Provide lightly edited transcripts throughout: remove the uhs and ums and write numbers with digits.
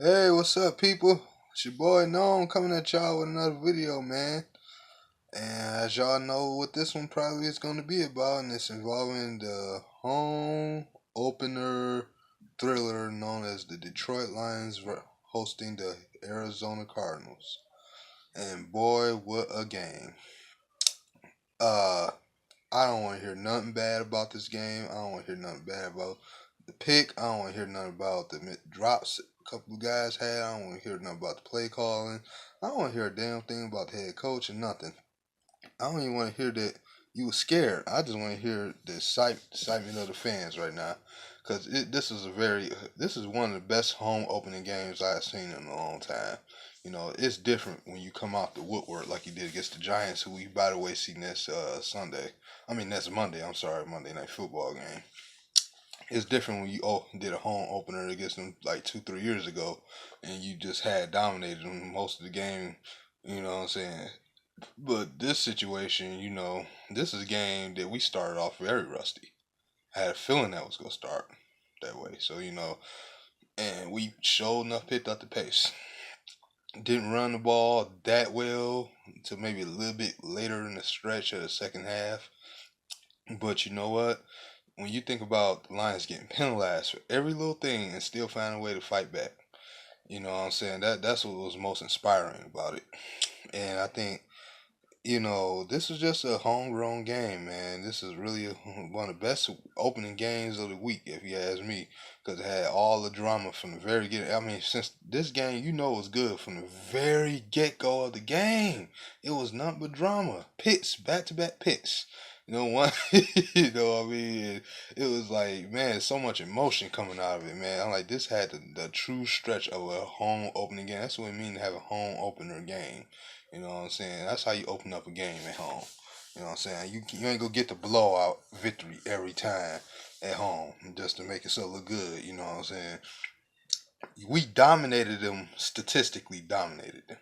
Hey, what's up, people? It's your boy Gnome coming at y'all with another video, man. And as y'all know what this one probably is going to be about, and it's involving the home opener thriller known as the Detroit Lions hosting the Arizona Cardinals. And boy, what a game. Uh, I don't want to hear nothing bad about this game. I don't want to hear nothing bad about the pick. I don't want to hear nothing about the drops a couple of guys had. I don't want to hear nothing about the play calling. I don't want to hear a damn thing about the head coach or nothing. I don't even want to hear that you were scared. I just want to hear the excitement of the fans right now, because this is one of the best home opening games I've seen in a long time. You know, it's different when you come out the woodwork like you did against the Giants, who we, by the way, see next next Monday. I'm sorry, Monday Night Football game. It's different when you did a home opener against them like 2-3 years ago, and you just had dominated them most of the game. You know what I'm saying? But this situation, this is a game that we started off very rusty. I had a feeling that was gonna start that way. So and we showed enough picked up the pace. Didn't run the ball that well until maybe a little bit later in the stretch of the second half. But you know what? When you think about the Lions getting penalized for every little thing and still finding a way to fight back, you know what I'm saying? That's what was most inspiring about it. And I think, this is just a homegrown game, man. This is really one of the best opening games of the week, if you ask me, because it had all the drama from the very get. I mean, since this game, was good from the very get go of the game. It was nothing but drama, pits, back to back pits. One, what I mean? It was like, man, so much emotion coming out of it, man. I'm like, this had the true stretch of a home opening game. That's what it means to have a home opener game. You know what I'm saying? That's how you open up a game at home. You know what I'm saying? You ain't gonna get the blowout victory every time at home just to make yourself look good. You know what I'm saying? We dominated them, statistically dominated them.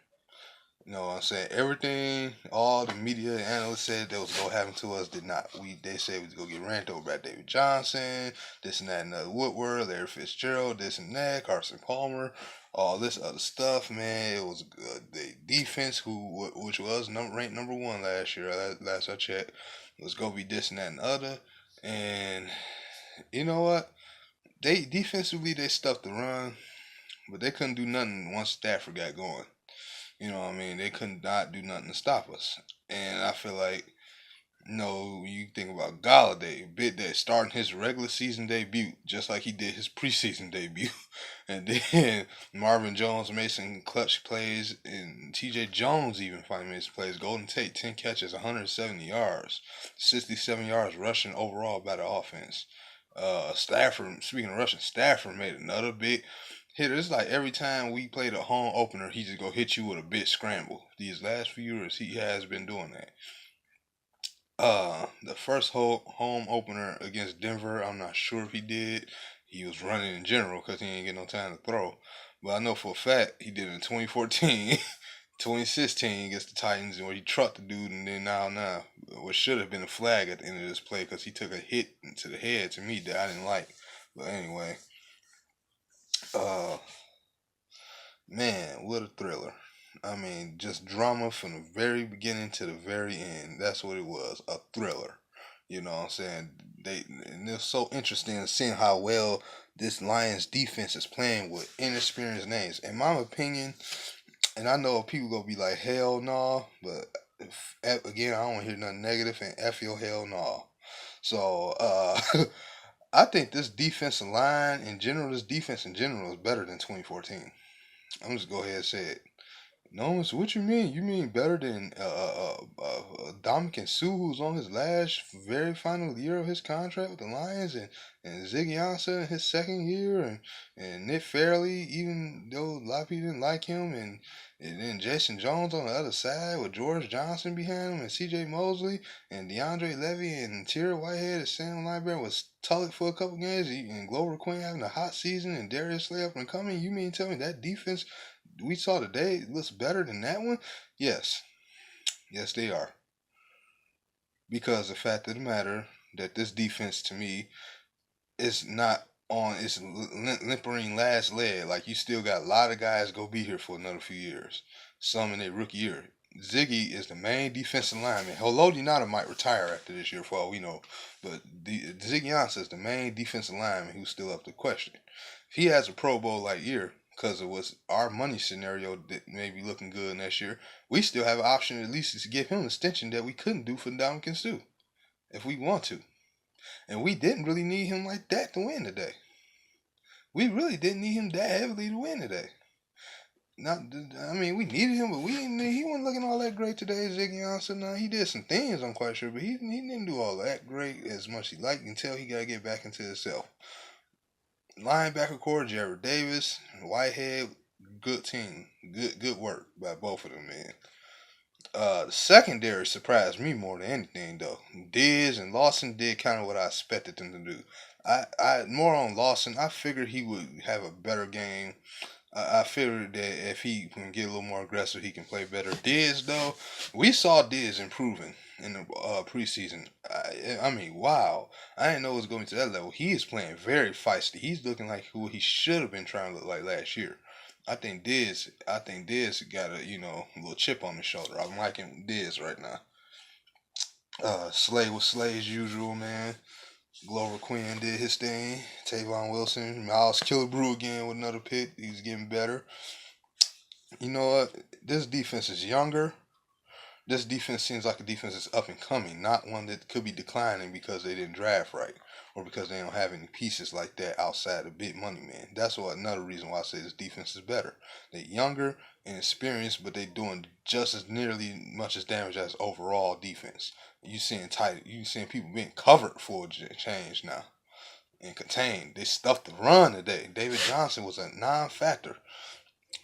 You know what I'm saying? Everything, all the media analysts said that was gonna happen to us did not. They said we was gonna get ran over by David Johnson, this and that, and other Woodward, Larry Fitzgerald, this and that, Carson Palmer, all this other stuff. Man, it was the defense, which was ranked number one last year. Last I checked, was gonna be this and that and other. And you know what? They defensively they stuffed the run, but they couldn't do nothing once Stafford got going. You know what I mean? They could not do nothing to stop us. And I feel like, you think about Galladay, bit that starting his regular season debut, just like he did his preseason debut. And then Marvin Jones made some clutch plays, and TJ Jones even finally made some plays. Golden Tate, 10 catches, 170 yards, 67 yards rushing overall by the offense. Stafford, speaking of rushing, Stafford made another big hitter. It's like every time we played a home opener, he just go hit you with a big scramble. These last few years, he has been doing that. The first home opener against Denver, I'm not sure if he did. He was running in general because he ain't get no time to throw. But I know for a fact he did it in 2014, 2016 against the Titans, where he trucked the dude, and then now, what should have been a flag at the end of this play because he took a hit to the head to me that I didn't like. But anyway, uh, man, what a thriller. I mean, just drama from the very beginning to the very end. That's what it was, a thriller. You know what I'm saying? And it's so interesting seeing how well this Lions defense is playing with inexperienced names. In my opinion, and I know people gonna be like, hell no, but again, I don't want to hear nothing negative, and F your hell no. So, I think this defensive line in general, this defense in general is better than 2014. I'm just go ahead and say it. No, so what you mean? You mean better than Dominican Sue, who's on his last, very final year of his contract with the Lions, and Ziggy Ansah in his second year, and Nick Fairley, even though a lot of people didn't like him, and then Jason Jones on the other side with George Johnson behind him, and C.J. Mosley, and DeAndre Levy, and Terry Whitehead, and Sam Linebacker was Tulloch for a couple games, and Glover Quinn having a hot season, and Darius Slay up and coming. You mean tell me that defense we saw today looks better than that one? Yes. Yes, they are. Because the fact of the matter that this defense to me is not on its limpering last leg. Like, you still got a lot of guys go be here for another few years. Some in their rookie year. Ziggy is the main defensive lineman. Haloti Nada might retire after this year, for all we know. But Ziggy Ansah is the main defensive lineman who's still up to question. If he has a Pro Bowl like year, because of what's our money scenario that may be looking good next year, we still have an option at least to give him an extension that we couldn't do for Ndamukong Suh if we want to. And we didn't really need him like that to win today. We really didn't need him that heavily to win today. Not, I mean, we needed him, but he wasn't looking all that great today, Ziggy Ansah. Now, he did some things, I'm quite sure, but he didn't do all that great as much as he liked until he got to get back into himself. Linebacker core, Jared Davis, Whitehead, good team. Good work by both of them, man. The secondary surprised me more than anything, though. Diz and Lawson did kind of what I expected them to do. I more on Lawson. I figured he would have a better game. I figured that if he can get a little more aggressive, he can play better. Diz, though, we saw Diz improving in the preseason. I mean, wow. I didn't know it was going to that level. He is playing very feisty. He's looking like who he should have been trying to look like last year. I think Diz got a little chip on his shoulder. I'm liking Diz right now. Slay was Slay's usual, man. Glover Quinn did his thing. Tavon Wilson, Miles Killebrew again with another pick. He's getting better. You know what? This defense is younger. This defense seems like a defense that's up and coming, not one that could be declining because they didn't draft right or because they don't have any pieces like that outside of big money, man. That's another reason why I say this defense is better. They're younger and experienced, but they're doing just as nearly much as damage as overall defense. You seeing people being covered for a change now and contained. They stuffed the run today. David Johnson was a non-factor.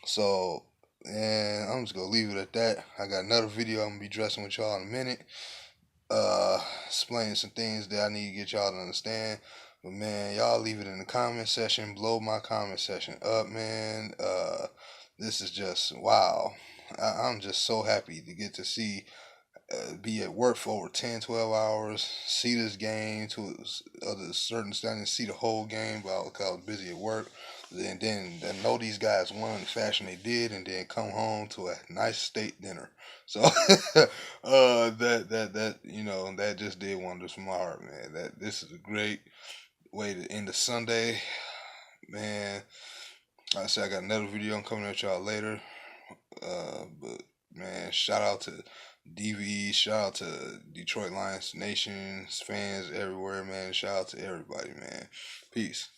So, and I'm just gonna leave it at that. I got another video I'm gonna be dressing with y'all in a minute. Explaining some things that I need to get y'all to understand. But man, y'all leave it in the comment section. Blow my comment section up, man. This is just wow. I'm just so happy to get to see be at work for over 10, 12 hours, see this game to a certain extent, see the whole game, but I was busy at work. And then I know these guys won in the fashion they did, and then come home to a nice steak dinner. So that just did wonders for my heart, man. That this is a great way to end the Sunday, man. Like I said, I got another video coming at y'all later. But man, shout out to DV, shout out to Detroit Lions Nation fans everywhere, man. Shout out to everybody, man. Peace.